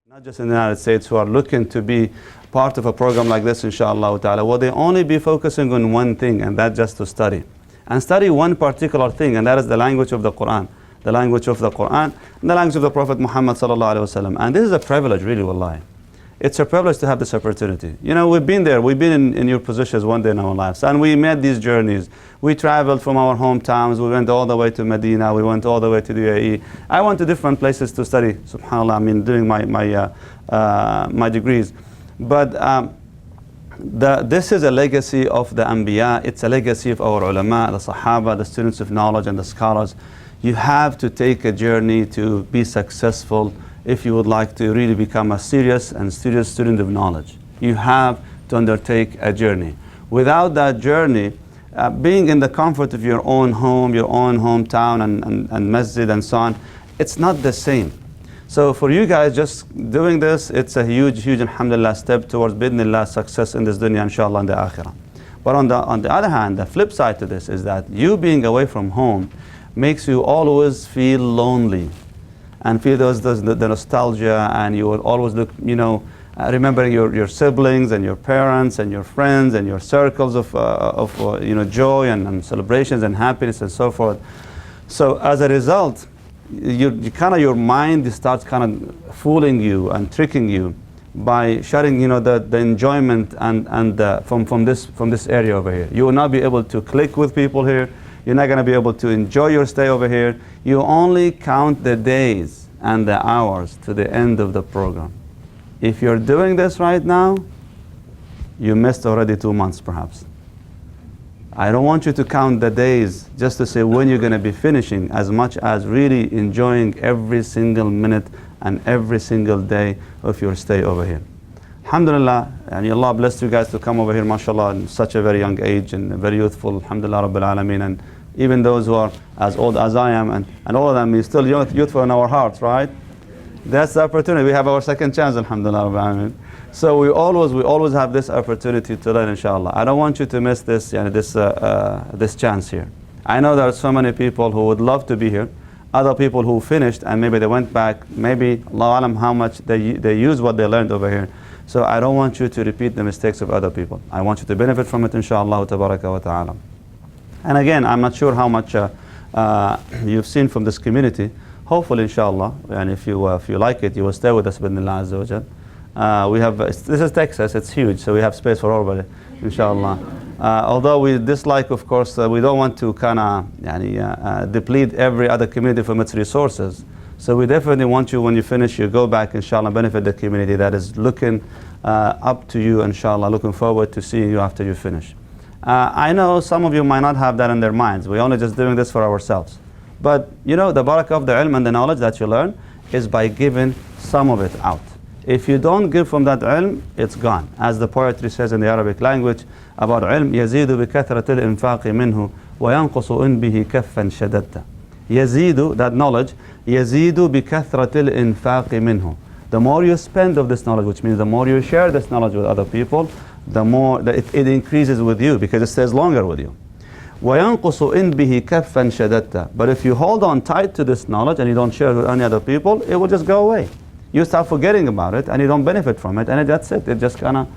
not just in the United States, who are looking to be part of a program like this, inshallah ta'ala, will they only be focusing on one thing, and that's just to study. And study one particular thing, and that is the language of the Quran. The language of the Quran, and the language of the Prophet Muhammad sallallahu alaihi wasallam. And this is a privilege, really, wallahi. It's a privilege to have this opportunity. You know, we've been there, we've been in your positions one day in our lives, and we made these journeys. We traveled from our hometowns, we went all the way to Medina, we went all the way to the UAE. I went to different places to study, subhanAllah, I mean, doing my degrees. But this is a legacy of the Anbiya, it's a legacy of our ulama, the Sahaba, the students of knowledge and the scholars. You have to take a journey to be successful if you would like to really become a serious and studious student of knowledge. You have to undertake a journey. Without that journey, being in the comfort of your own home, your own hometown and masjid and so on, it's not the same. So for you guys just doing this, it's a huge, alhamdulillah, step towards bidnillah success in this dunya, inshallah, and the akhirah. But on the other hand, the flip side to this is that you being away from home makes you always feel lonely and feel the nostalgia, and you will always look, you know, remembering your siblings and your parents and your friends and your circles of you know, joy and celebrations and happiness and so forth. So as a result, your mind starts kind of fooling you and tricking you by shutting, you know, the enjoyment from this area over here. You will not be able to click with people here. You're not going to be able to enjoy your stay over here. You only count the days and the hours to the end of the program. If you're doing this right now, you missed already 2 months perhaps. I don't want you to count the days just to say when you're going to be finishing, as much as really enjoying every single minute and every single day of your stay over here. Alhamdulillah, and Allah bless you guys to come over here, mashallah, in such a very young age and very youthful, alhamdulillah rabbil alameen. And even those who are as old as I am, and all of them, is still youthful in our hearts, right? That's the opportunity. We have our second chance, alhamdulillah rabbil alameen. So we always have this opportunity to learn, inshallah. I don't want you to miss this, this chance here. I know there are so many people who would love to be here, other people who finished and maybe they went back, maybe Allah alam how much they use what they learned over here. So I don't want you to repeat the mistakes of other people. I want you to benefit from it, inshallah, tabaraka wa ta'ala. And again, I'm not sure how much you've seen from this community. Hopefully, inshallah, and if you like it, you will stay with us, bidnillah azza wa jal. We have, this is Texas, it's huge, so we have space for everybody, inshallah. Although we dislike, of course, we don't want to kind of deplete every other community from its resources. So we definitely want you, when you finish, you go back, inshallah, benefit the community that is looking up to you, inshallah, looking forward to seeing you after you finish. I know some of you might not have that in their minds. We're only just doing this for ourselves. But, you know, the barakah of the ilm and the knowledge that you learn is by giving some of it out. If you don't give from that ilm, it's gone. As the poetry says in the Arabic language about ilm, يَزِيدُ بِكَثْرَةِ الْإِنفَاقِ مِنْهُ وَيَنْقُصُ إِنْ بِهِ كَفًّا شَدَدْتَ. يَزِيدُ, that knowledge, يَزِيدُ بِكَثْرَةِ الْإِنفَاقِ مِنْهُ. The more you spend of this knowledge, which means the more you share this knowledge with other people, the more that it increases with you, because it stays longer with you. وَيَنْقُصُ إِنْ بِهِ كَفًّا شَدَدْتَ. But if you hold on tight to this knowledge and you don't share it with any other people, it will just go away. You start forgetting about it and you don't benefit from it, and that's it. It just kind of,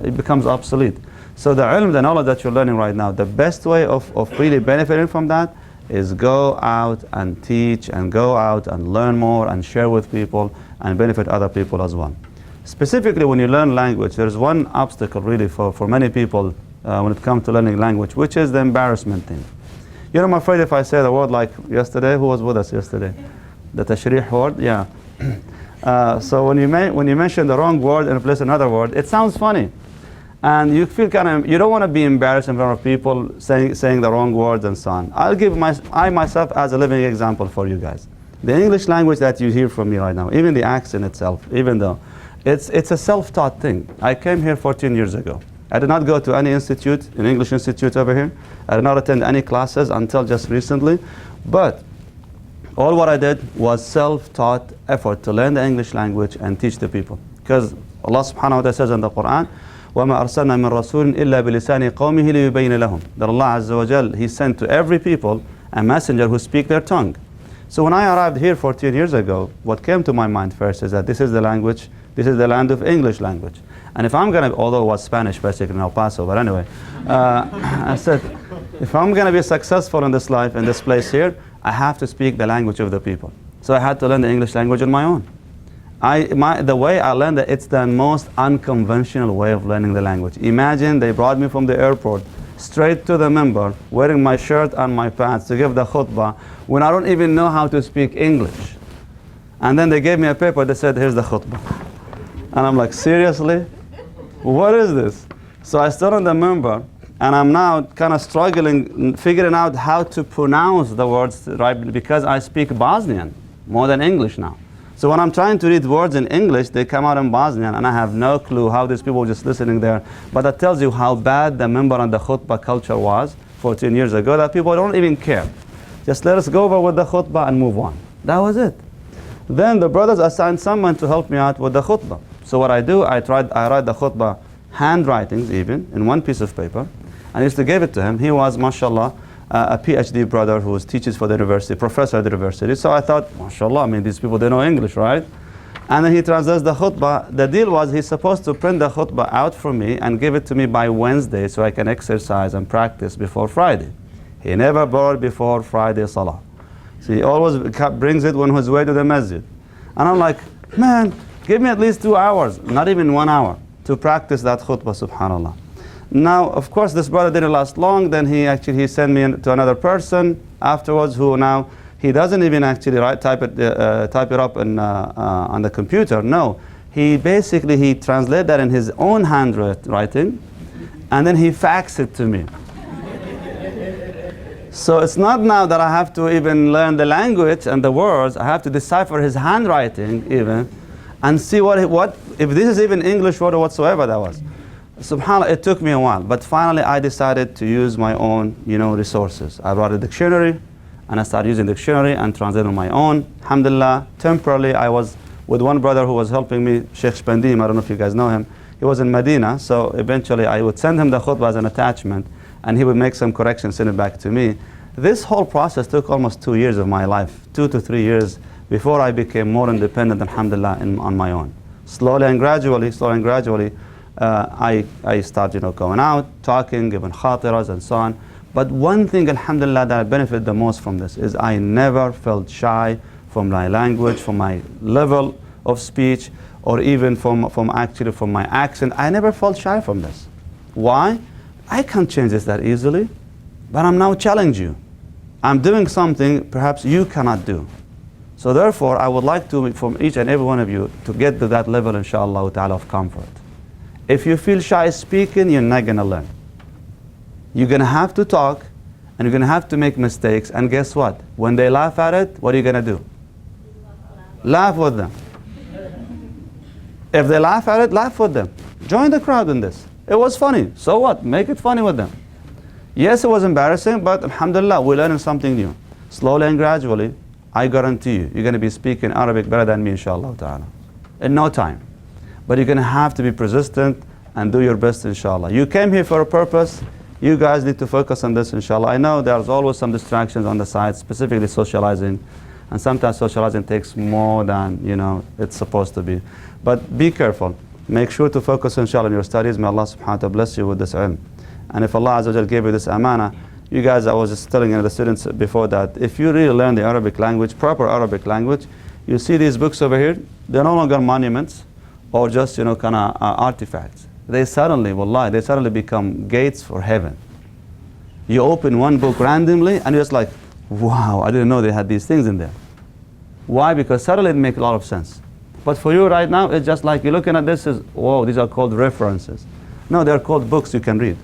it becomes obsolete. So the ilm, the knowledge that you're learning right now, the best way of really benefiting from that is go out and teach and go out and learn more and share with people and benefit other people as well. Specifically when you learn language, there's one obstacle really for many people when it comes to learning language, which is the embarrassment thing. You know, I'm afraid if I say the word like yesterday, who was with us yesterday? The tashriih word, yeah. So when you mention the wrong word and replace another word, it sounds funny. And you feel kind of, you don't want to be embarrassed in front of people saying the wrong words and so on. I'll give I myself as a living example for you guys. The English language that you hear from me right now, even the accent itself, even though it's a self-taught thing. I came here 14 years ago. I did not go to any institute, an English institute over here. I did not attend any classes until just recently. But all what I did was self-taught effort to learn the English language and teach the people. Because Allah subhanahu wa ta'ala says in the Quran, وَمَا أَرْسَلْنَا مِن رَسُولٍ إِلَّا بِلِسَانِ قَوْمِهِ لِيُبَيِّنَ لَهُم. That Allah Azza wa Jal, He sent to every people a messenger who speaks their tongue. So when I arrived here 14 years ago, what came to my mind first is that this is the language, this is the land of English language. And if I'm going to, although it was Spanish basically in El Paso, but anyway, I said, if I'm going to be successful in this life, in this place here, I have to speak the language of the people. So I had to learn the English language on my own. The way I learned it, it's the most unconventional way of learning the language. Imagine they brought me from the airport straight to the minbar, wearing my shirt and my pants to give the khutbah when I don't even know how to speak English. And then they gave me a paper that said, here's the khutbah. And I'm like, seriously? What is this? So I stood on the minbar, and I'm now kind of struggling, figuring out how to pronounce the words right, because I speak Bosnian more than English now. So when I'm trying to read words in English, they come out in Bosnian, and I have no clue how these people were just listening there. But that tells you how bad the minbar and the khutbah culture was 14 years ago, that people don't even care. Just let us go over with the khutbah and move on. That was it. Then the brothers assigned someone to help me out with the khutbah. So what I do, I write the khutbah handwritings even, in one piece of paper. I used to give it to him. He was, mashallah, a PhD brother who teaches for the university, professor at the university. So I thought, mashallah, I mean, these people, they know English, right? And then he translates the khutbah. The deal was he's supposed to print the khutbah out for me and give it to me by Wednesday so I can exercise and practice before Friday. He never brought it before Friday salah. So he always brings it on his way to the masjid. And I'm like, man, give me at least 2 hours, not even 1 hour, to practice that khutbah, subhanallah. Now, of course, this brother didn't last long. Then he sent me to another person afterwards, who now, he doesn't even actually type it up on the computer. No, he translated that in his own handwriting, and then he faxed it to me. So it's not now that I have to even learn the language and the words. I have to decipher his handwriting even, and see what if this is even English word or whatsoever that was. SubhanAllah, it took me a while, but finally I decided to use my own, resources. I brought a dictionary, and I started using dictionary and translating on my own. Alhamdulillah, temporarily I was with one brother who was helping me, Shaykh Spandim, I don't know if you guys know him. He was in Medina, so eventually I would send him the khutbah as an attachment, and he would make some corrections, send it back to me. This whole process took almost 2 years of my life, 2 to 3 years, before I became more independent, alhamdulillah, on my own. Slowly and gradually, I started going out, talking, giving khatiras and so on. But one thing, alhamdulillah, that I benefit the most from this is I never felt shy from my language, from my level of speech, or even from my accent. I never felt shy from this. Why? I can't change this that easily, but I'm now challenging you. I'm doing something perhaps you cannot do. So therefore, I would like to, from each and every one of you, to get to that level, inshallah ta'ala, of comfort. If you feel shy speaking, you're not going to learn. You're going to have to talk, and you're going to have to make mistakes, and guess what? When they laugh at it, what are you going to do? Laugh with them. If they laugh at it, laugh with them. Join the crowd in this. It was funny. So what? Make it funny with them. Yes, it was embarrassing, but alhamdulillah, we're learning something new. Slowly and gradually, I guarantee you're going to be speaking Arabic better than me, inshallah ta'ala. In no time. But you're going to have to be persistent and do your best, inshallah. You came here for a purpose. You guys need to focus on this, inshallah. I know there's always some distractions on the side, specifically socializing. And sometimes socializing takes more than, it's supposed to be. But be careful. Make sure to focus, inshallah, on your studies. May Allah subhanahu wa ta'ala bless you with this ilm. And if Allah Azza wa Jal gave you this amana, you guys, I was just telling the students before that, if you really learn the Arabic language, proper Arabic language, you see these books over here, they're no longer monuments or just, kind of artifacts. They suddenly, wallahi, they suddenly become gates for heaven. You open one book randomly and you're just like, wow, I didn't know they had these things in there. Why? Because suddenly it makes a lot of sense. But for you right now, it's just like you're looking at this as, whoa, these are called references. No, they're called books you can read.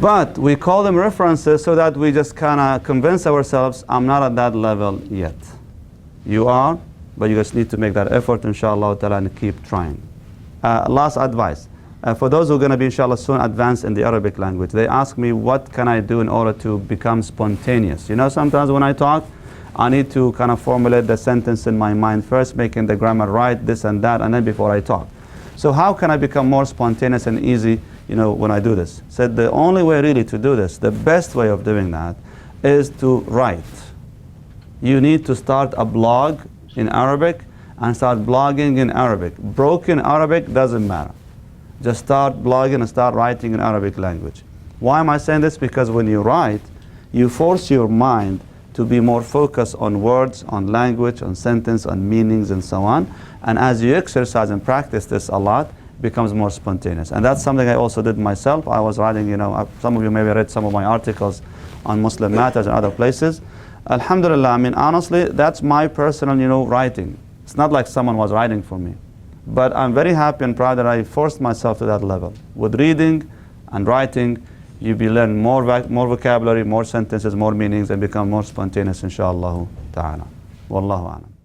But we call them references so that we just kind of convince ourselves, I'm not at that level yet. You are, but you just need to make that effort, inshallah ta'ala, and keep trying. Last advice. For those who are going to be, inshallah, soon advanced in the Arabic language, they ask me, what can I do in order to become spontaneous? Sometimes when I talk, I need to kind of formulate the sentence in my mind first, making the grammar right, this and that, and then before I talk. So how can I become more spontaneous and easy, when I do this? Said the only way really to do this, the best way of doing that, is to write. You need to start a blog in Arabic and start blogging in Arabic. Broken Arabic doesn't matter. Just start blogging and start writing in Arabic language. Why am I saying this? Because when you write, you force your mind to be more focused on words, on language, on sentence, on meanings, and so on. And as you exercise and practice this a lot, it becomes more spontaneous. And that's something I also did myself. I was writing, some of you maybe read some of my articles on Muslim matters and other places. Alhamdulillah, I mean, honestly, that's my personal, writing. It's not like someone was writing for me. But I'm very happy and proud that I forced myself to that level. With reading and writing, you be learn more vocabulary, more sentences, more meanings, and become more spontaneous, inshallah ta'ala. Wallahu a'lam.